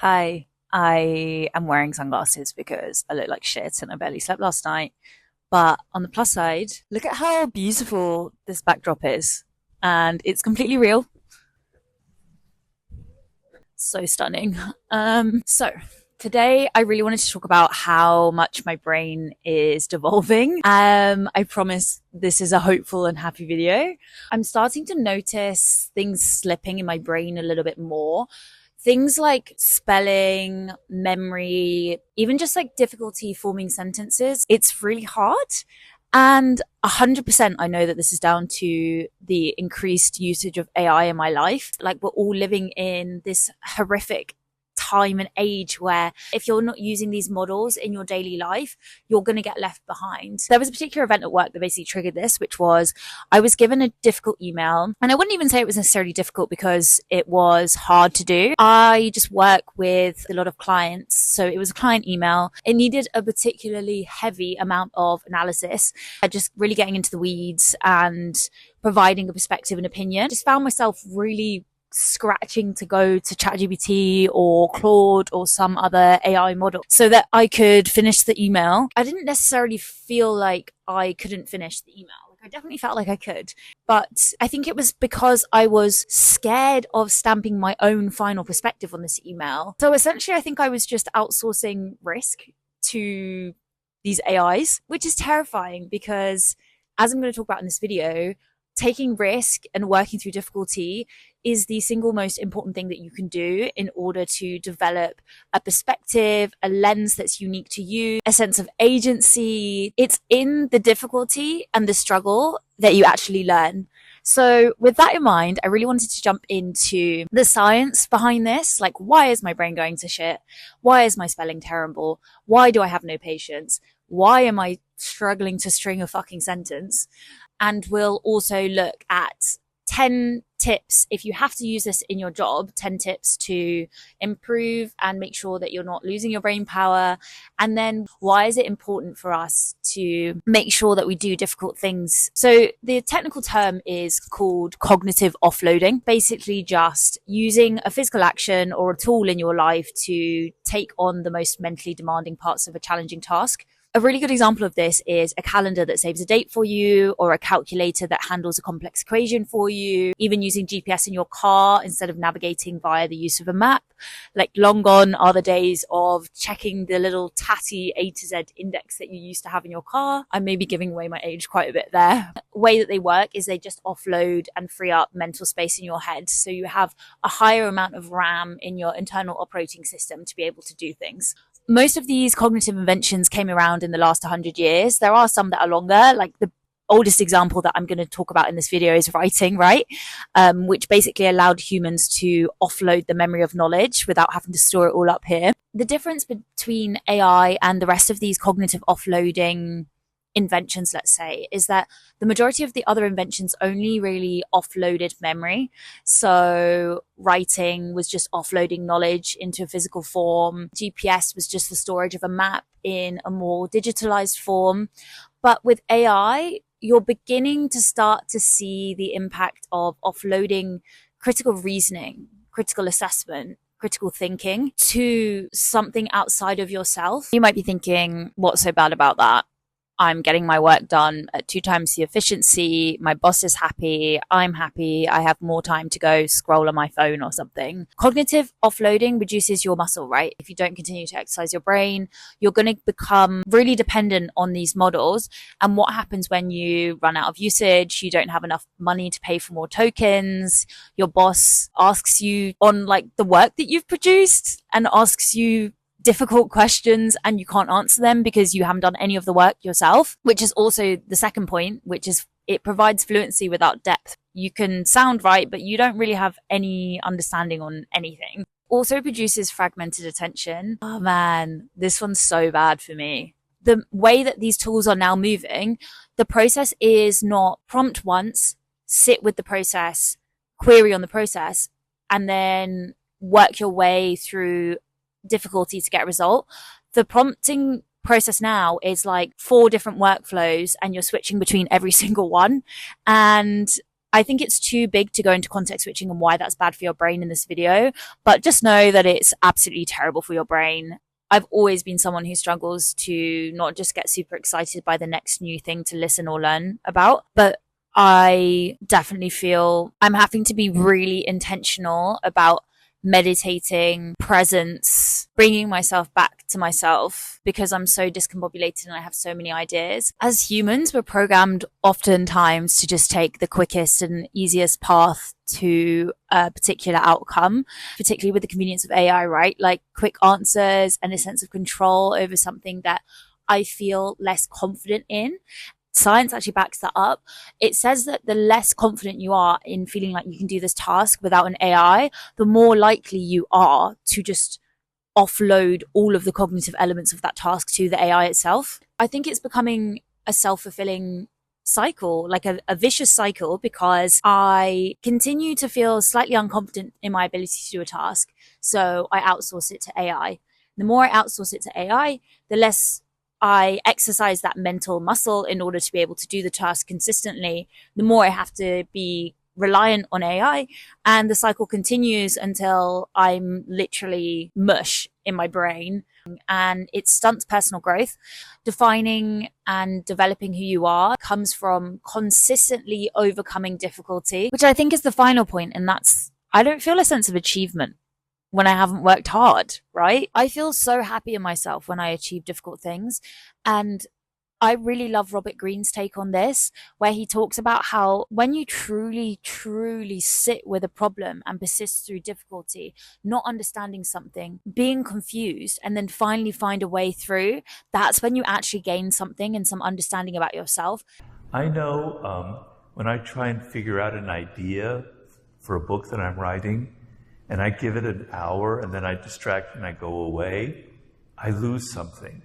Hi, I am wearing sunglasses because I look like shit and I barely slept last night. But on the plus side, look at how beautiful this backdrop is. And it's completely real. So stunning. So today I really wanted to talk about how much my brain is devolving. I promise this is a hopeful and happy video. I'm starting to notice things slipping in my brain a little bit more. Things like spelling, memory, even just like difficulty forming sentences. It's really hard. And 100% I know that this is down to the increased usage of AI in my life. Like we're all living in this horrific time and age where if you're not using these models in your daily life, you're going to get left behind. There was a particular event at work that basically triggered this, which was I was given a difficult email, and I wouldn't even say it was necessarily difficult because it was hard to do. I just work with a lot of clients, so it was a client email. It needed a particularly heavy amount of analysis, just really getting into the weeds and providing a perspective and opinion. Just found myself really scratching to go to ChatGPT or Claude or some other AI model so that I could finish the email. I didn't necessarily feel like I couldn't finish the email. I definitely felt like I could, but I think it was because I was scared of stamping my own final perspective on this email. So essentially, I think I was just outsourcing risk to these AIs, which is terrifying because, as I'm going to talk about in this video, taking risk and working through difficulty is the single most important thing that you can do in order to develop a perspective, a lens that's unique to you, a sense of agency. It's in the difficulty and the struggle that you actually learn. So with that in mind, I really wanted to jump into the science behind this. Like, why is my brain going to shit? Why is my spelling terrible? Why do I have no patience? Why am I struggling to string a fucking sentence? And we'll also look at 10 tips if you have to use this in your job, 10 tips to improve and make sure that you're not losing your brain power. And then why is it important for us to make sure that we do difficult things? So the technical term is called cognitive offloading, basically just using a physical action or a tool in your life to take on the most mentally demanding parts of a challenging task. A really good example of this is a calendar that saves a date for you, or a calculator that handles a complex equation for you, even using GPS in your car instead of navigating via the use of a map. Like, long gone are the days of checking the little tatty A to Z index that you used to have in your car. I may be giving away my age quite a bit there. The way that they work is they just offload and free up mental space in your head. So you have a higher amount of RAM in your internal operating system to be able to do things. Most of these cognitive inventions came around in the last 100 years. There are some that are longer, like the oldest example that I'm going to talk about in this video is writing, right? Which basically allowed humans to offload the memory of knowledge without having to store it all up here. The difference between AI and the rest of these cognitive offloading inventions, let's say, is that the majority of the other inventions only really offloaded memory. So writing was just offloading knowledge into a physical form. GPS was just the storage of a map in a more digitalized form. But with AI, you're beginning to start to see the impact of offloading critical reasoning, critical assessment, critical thinking to something outside of yourself. You might be thinking, what's so bad about that? I'm getting my work done at 2 times the efficiency. My boss is happy. I'm happy. I have more time to go scroll on my phone or something. Cognitive offloading reduces your muscle, right? If you don't continue to exercise your brain, you're going to become really dependent on these models. And what happens when you run out of usage? You don't have enough money to pay for more tokens. Your boss asks you on like the work that you've produced and asks you difficult questions and you can't answer them because you haven't done any of the work yourself, which is also the second point, which is it provides fluency without depth. You can sound right, but you don't really have any understanding on anything. Also produces fragmented attention. Oh man, this one's so bad for me. The way that these tools are now moving, the process is not prompt once, sit with the process, query on the process, and then work your way through difficulty to get a result. The prompting process now is like 4 different workflows and you're switching between every single one. And I think it's too big to go into context switching and why that's bad for your brain in this video, but just know that it's absolutely terrible for your brain. I've always been someone who struggles to not just get super excited by the next new thing to listen or learn about, but I definitely feel I'm having to be really intentional about meditating, presence, bringing myself back to myself because I'm so discombobulated and I have so many ideas. As humans, we're programmed oftentimes to just take the quickest and easiest path to a particular outcome, particularly with the convenience of AI, right? Like quick answers and a sense of control over something that I feel less confident in. Science actually backs that up. It says that the less confident you are in feeling like you can do this task without an AI, the more likely you are to just offload all of the cognitive elements of that task to the AI itself. I think it's becoming a self-fulfilling cycle, like a vicious cycle, because I continue to feel slightly unconfident in my ability to do a task. So I outsource it to AI. The more I outsource it to AI, the less I exercise that mental muscle in order to be able to do the task consistently, the more I have to be reliant on AI, and the cycle continues until I'm literally mush in my brain, and it stunts personal growth. Defining and developing who you are comes from consistently overcoming difficulty, which I think is the final point, and that's I don't feel a sense of achievement when I haven't worked hard, right? I feel so happy in myself when I achieve difficult things. And I really love Robert Greene's take on this, where he talks about how when you truly, truly sit with a problem and persist through difficulty, not understanding something, being confused, and then finally find a way through, that's when you actually gain something and some understanding about yourself. I know when I try and figure out an idea for a book that I'm writing, and I give it an hour and then I distract and I go away, I lose something.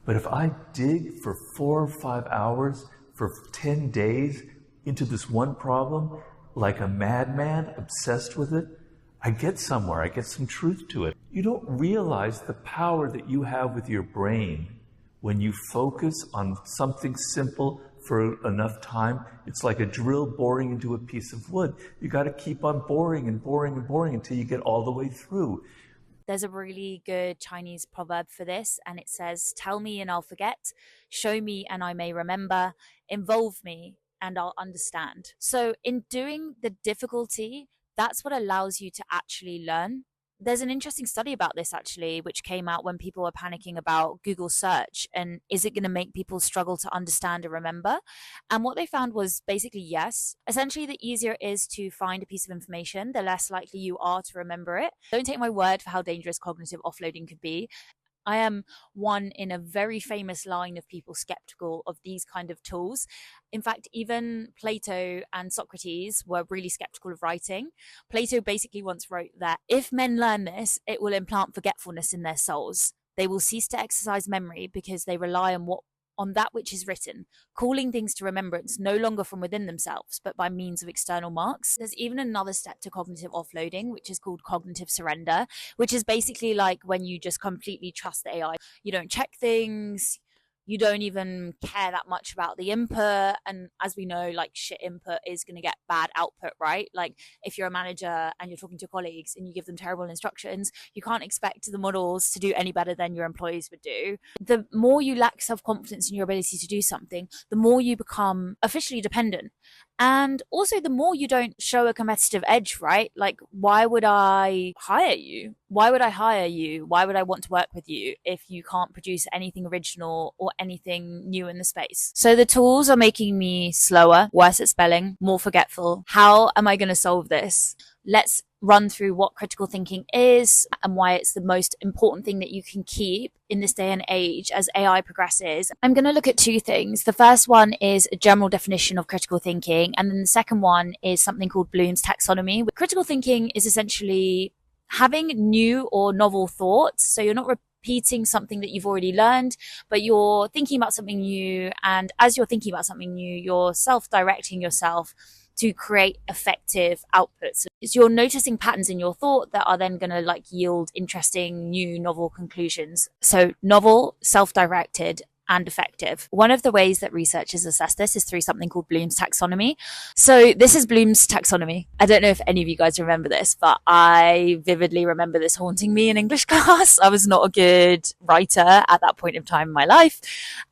But if I dig for 4 or 5 hours for 10 days into this one problem, like a madman obsessed with it, I get somewhere, I get some truth to it. You don't realize the power that you have with your brain when you focus on something simple for enough time. It's like a drill boring into a piece of wood. You got to keep on boring and boring and boring until you get all the way through. There's a really good Chinese proverb for this, and it says, "Tell me and I'll forget, show me and I may remember, involve me and I'll understand." So in doing the difficulty, that's what allows you to actually learn. There's an interesting study about this actually, which came out when people were panicking about Google search and is it going to make people struggle to understand and remember? And what they found was basically yes. Essentially, the easier it is to find a piece of information, the less likely you are to remember it. Don't take my word for how dangerous cognitive offloading could be. I am one in a very famous line of people skeptical of these kind of tools. In fact, even Plato and Socrates were really skeptical of writing. Plato basically once wrote that if men learn this, it will implant forgetfulness in their souls. They will cease to exercise memory because they rely on that which is written, calling things to remembrance no longer from within themselves, but by means of external marks. There's even another step to cognitive offloading, which is called cognitive surrender, which is basically like when you just completely trust the AI. You don't check things. You don't even care that much about the input. And as we know, like shit input is going to get bad output, right? Like if you're a manager and you're talking to your colleagues and you give them terrible instructions, you can't expect the models to do any better than your employees would do. The more you lack self-confidence in your ability to do something, the more you become officially dependent. And also the more you don't show a competitive edge, right? Like, why would I hire you? Why would I hire you? Why would I want to work with you if you can't produce anything original or anything new in the space? So the tools are making me slower, worse at spelling, more forgetful. How am I going to solve this? Let's run through what critical thinking is and why it's the most important thing that you can keep in this day and age as AI progresses. I'm going to look at 2 things. The first one is a general definition of critical thinking, and then the second one is something called Bloom's taxonomy. Critical thinking is essentially having new or novel thoughts. So you're not repeating something that you've already learned, but you're thinking about something new. And as you're thinking about something new, you're self-directing yourself to create effective outputs. It's you're noticing patterns in your thought that are then going to like yield interesting new novel conclusions. So novel, self-directed, and effective. One of the ways that researchers assess this is through something called Bloom's taxonomy. So this is Bloom's taxonomy. I don't know if any of you guys remember this, but I vividly remember this haunting me in English class. I was not a good writer at that point in time in my life,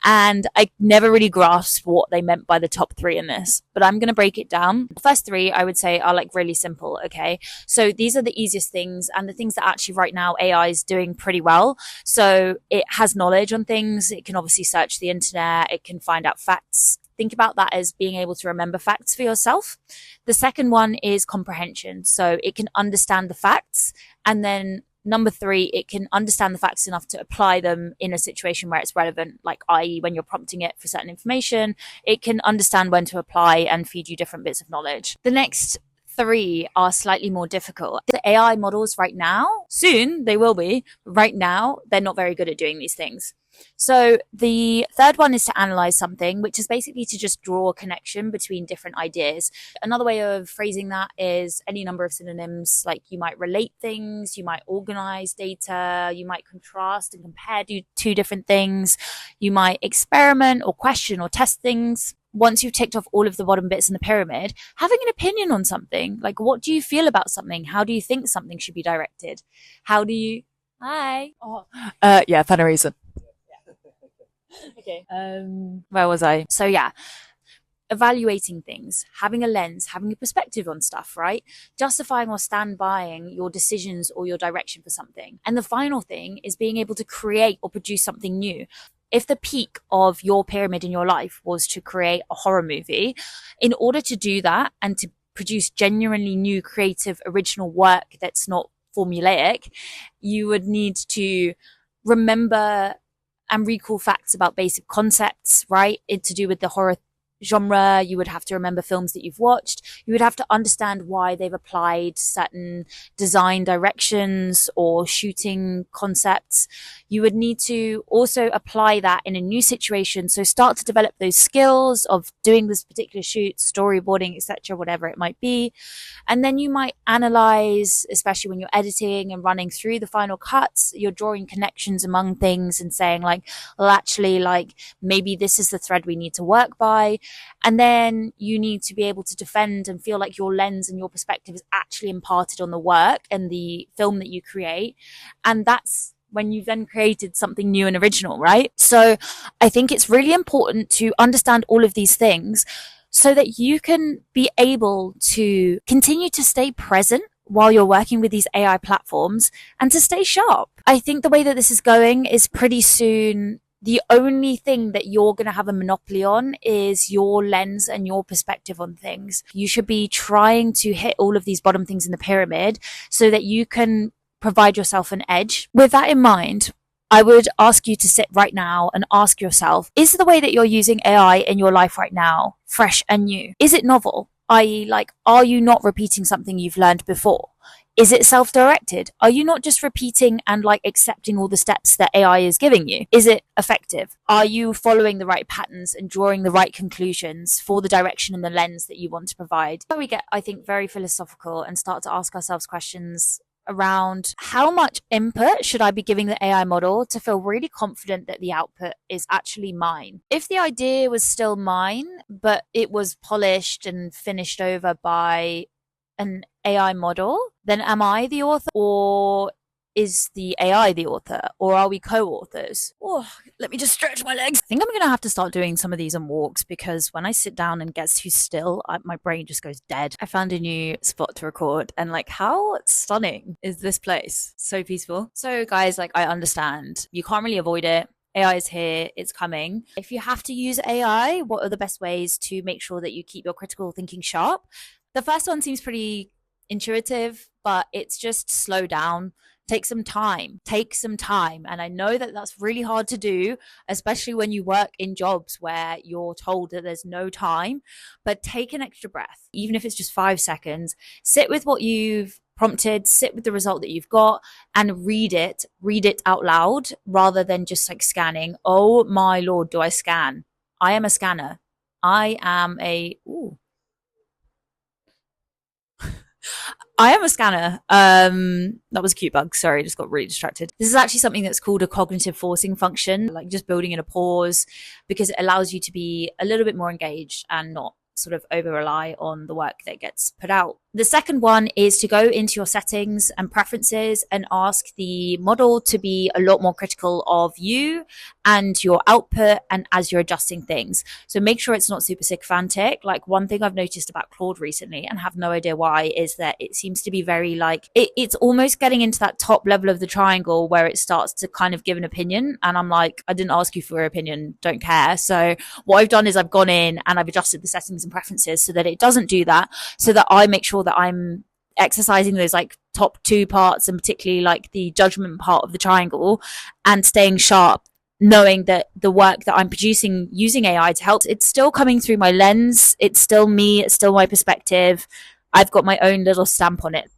and I never really grasped what they meant by the top three in this, but I'm going to break it down. The first three I would say are like really simple. Okay. So these are the easiest things and the things that actually right now AI is doing pretty well. So it has knowledge on things. It can obviously search the internet. It can find out facts. Think about that as being able to remember facts for yourself. The second one is comprehension. So it can understand the facts. And then number three, it can understand the facts enough to apply them in a situation where it's relevant, like i.e. when you're prompting it for certain information, it can understand when to apply and feed you different bits of knowledge. The next three are slightly more difficult. The AI models right now, soon they will be, right now, they're not very good at doing these things. So the third one is to analyze something, which is basically to just draw a connection between different ideas. Another way of phrasing that is any number of synonyms, like you might relate things, you might organize data, you might contrast and compare two different things, you might experiment or question or test things. Once you've ticked off all of the bottom bits in the pyramid, having an opinion on something, like what do you feel about something? How do you think something should be directed? How do you... Hi. Oh. Yeah, fun reason. Okay. Where was I? So yeah, evaluating things, having a lens, having a perspective on stuff, right? Justifying or stand buying your decisions or your direction for something. And the final thing is being able to create or produce something new. If the peak of your pyramid in your life was to create a horror movie, in order to do that and to produce genuinely new, creative, original work that's not formulaic, you would need to remember and recall facts about basic concepts, right? To do with the horror genre. You would have to remember films that you've watched. You would have to understand why they've applied certain design directions or shooting concepts. You would need to also apply that in a new situation. So start to develop those skills of doing this particular shoot, storyboarding, etc., whatever it might be. And then you might analyze, especially when you're editing and running through the final cuts, you're drawing connections among things and saying like, well, actually, like maybe this is the thread we need to work by. And then you need to be able to defend and feel like your lens and your perspective is actually imparted on the work and the film that you create. And that's when you've then created something new and original, right? So I think it's really important to understand all of these things so that you can be able to continue to stay present while you're working with these AI platforms and to stay sharp. I think the way that this is going is pretty soon the only thing that you're going to have a monopoly on is your lens and your perspective on things. You should be trying to hit all of these bottom things in the pyramid so that you can provide yourself an edge. With that in mind, I would ask you to sit right now and ask yourself, is the way that you're using AI in your life right now fresh and new? Is it novel? I.e., like, are you not repeating something you've learned before? Is it self-directed? Are you not just repeating and like accepting all the steps that AI is giving you? Is it effective? Are you following the right patterns and drawing the right conclusions for the direction and the lens that you want to provide? So we get, I think, very philosophical and start to ask ourselves questions around how much input should I be giving the AI model to feel really confident that the output is actually mine? If the idea was still mine, but it was polished and finished over by an AI model, then am I the author or is the AI the author, or are we co-authors? Oh, let me just stretch my legs. I think I'm going to have to start doing some of these on walks because when I sit down and get too still, my brain just goes dead. I found a new spot to record and like how stunning is this place? So peaceful. So guys, like I understand you can't really avoid it. AI is here, it's coming. If you have to use AI, what are the best ways to make sure that you keep your critical thinking sharp? The first one seems pretty intuitive, but it's just slow down. Take some time. And I know that that's really hard to do, especially when you work in jobs where you're told that there's no time, but take an extra breath, even if it's just 5 seconds. Sit with what you've prompted, sit with the result that you've got and read it out loud rather than just like scanning. Oh my Lord, do I scan? I am a scanner. I am a, I am a scanner. That was a cute bug. Sorry, I just got really distracted. This is actually something that's called a cognitive forcing function, like just building in a pause, because it allows you to be a little bit more engaged and not sort of over rely on the work that gets put out. The second one is to go into your settings and preferences and ask the model to be a lot more critical of you and your output and as you're adjusting things. So make sure it's not super sycophantic. Like one thing I've noticed about Claude recently and have no idea why is that it seems to be very like, it's almost getting into that top level of the triangle where it starts to kind of give an opinion. And I'm like, I didn't ask you for your opinion, don't care. So what I've done is I've gone in and I've adjusted the settings and preferences so that it doesn't do that, so that I make sure that I'm exercising those like top two parts, and particularly like the judgment part of the triangle, and staying sharp, knowing that the work that I'm producing using AI to help, it's still coming through my lens. It's still me. It's still my perspective. I've got my own little stamp on it.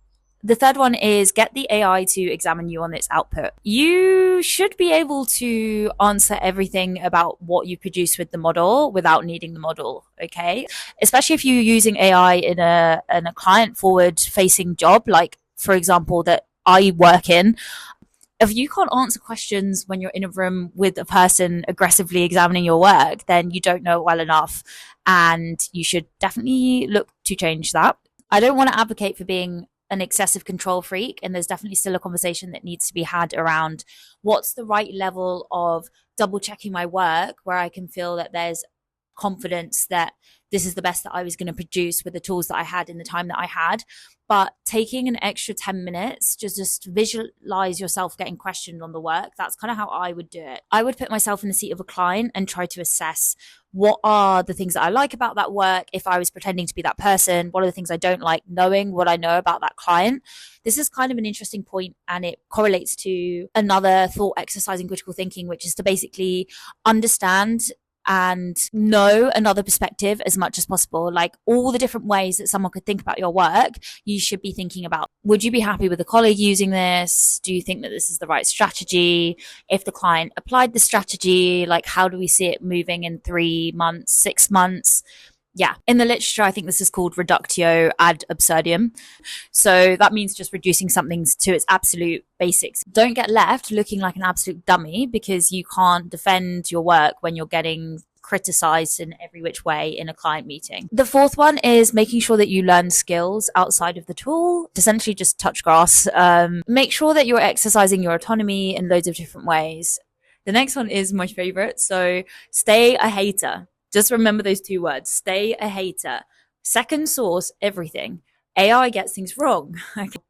The third one is get the AI to examine you on its output. You should be able to answer everything about what you produce with the model without needing the model, okay? Especially if you're using AI in a client forward facing job, like for example, that I work in. If you can't answer questions when you're in a room with a person aggressively examining your work, then you don't know it well enough, and you should definitely look to change that. I don't want to advocate for being an excessive control freak, and there's definitely still a conversation that needs to be had around what's the right level of double checking my work where I can feel that there's confidence that this is the best that I was going to produce with the tools that I had in the time that I had. But taking an extra 10 minutes to just visualize yourself getting questioned on the work, that's kind of how I would do it. I would put myself in the seat of a client and try to assess what are the things that I like about that work. If I was pretending to be that person, what are the things I don't like, knowing what I know about that client. This is kind of an interesting point, and it correlates to another thought exercise in critical thinking, which is to basically understand and know another perspective as much as possible. Like all the different ways that someone could think about your work, you should be thinking about, would you be happy with a colleague using this? Do you think that this is the right strategy? If the client applied the strategy, like how do we see it moving in 3 months, 6 months? Yeah. In the literature, I think this is called reductio ad absurdum. So that means just reducing something to its absolute basics. Don't get left looking like an absolute dummy because you can't defend your work when you're getting criticized in every which way in a client meeting. The fourth one is making sure that you learn skills outside of the tool. Essentially just touch grass. Make sure that you're exercising your autonomy in loads of different ways. The next one is my favorite. So stay a hater. Just remember those two words, stay a hater. Second source, everything. AI gets things wrong.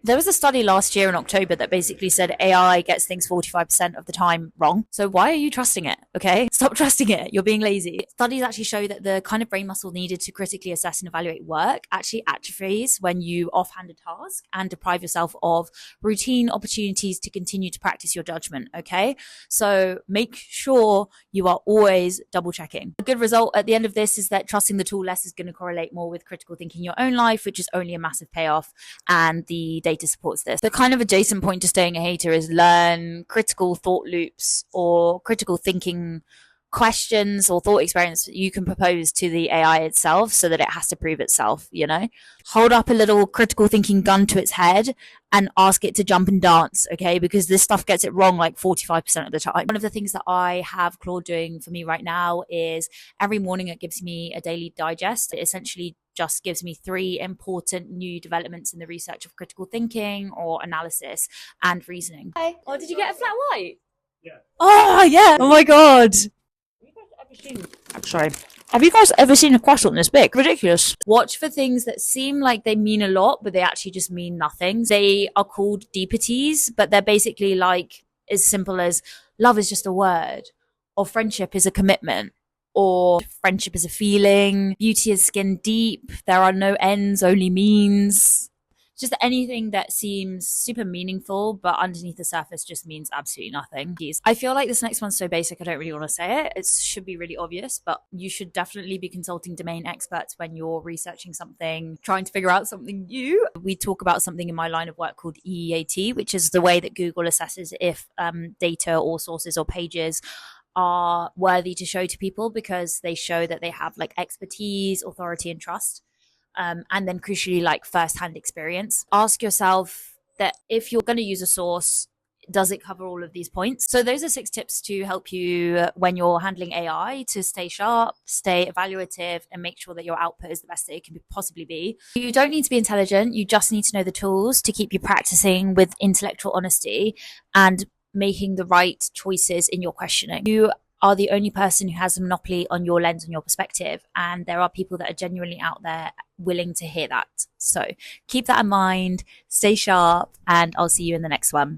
There was a study last year in October that basically said AI gets things 45% of the time wrong. So why are you trusting it? Okay, stop trusting it. You're being lazy. Studies actually show that the kind of brain muscle needed to critically assess and evaluate work actually atrophies when you offhand a task and deprive yourself of routine opportunities to continue to practice your judgment. Okay, so make sure you are always double checking. A good result at the end of this is that trusting the tool less is going to correlate more with critical thinking in your own life, which is only a massive payoff, and the data supports this. The kind of adjacent point to staying a hater is learn critical thought loops or critical thinking questions or thought experience that you can propose to the AI itself so that it has to prove itself, you know? Hold up a little critical thinking gun to its head and ask it to jump and dance, okay? Because this stuff gets it wrong like 45% of the time. One of the things that I have Claude doing for me right now is every morning it gives me a daily digest. It essentially just gives me 3 important new developments in the research of critical thinking or analysis and reasoning. Hi. Oh, did you get a flat white? Yeah. Oh, yeah. Oh my God. Sorry. Have you guys ever seen a croissant this big? Ridiculous. Watch for things that seem like they mean a lot, but they actually just mean nothing. They are called deepities, but they're basically like as simple as love is just a word, or friendship is a commitment, or friendship is a feeling, beauty is skin deep, there are no ends, only means. Just anything that seems super meaningful, but underneath the surface just means absolutely nothing. I feel like this next one's so basic, I don't really want to say it. It should be really obvious, but you should definitely be consulting domain experts when you're researching something, trying to figure out something new. We talk about something in my line of work called EEAT, which is the way that Google assesses if data or sources or pages are worthy to show to people because they show that they have like expertise, authority, and trust. and then crucially, like first-hand experience. Ask yourself that if you're going to use a source, does it cover all of these points? So those are 6 tips to help you when you're handling AI to stay sharp, stay evaluative, and make sure that your output is the best that it can possibly be. You don't need to be intelligent. You just need to know the tools to keep you practicing with intellectual honesty and making the right choices in your questioning. You are the only person who has a monopoly on your lens and your perspective. And there are people that are genuinely out there willing to hear that. So keep that in mind, stay sharp, and I'll see you in the next one.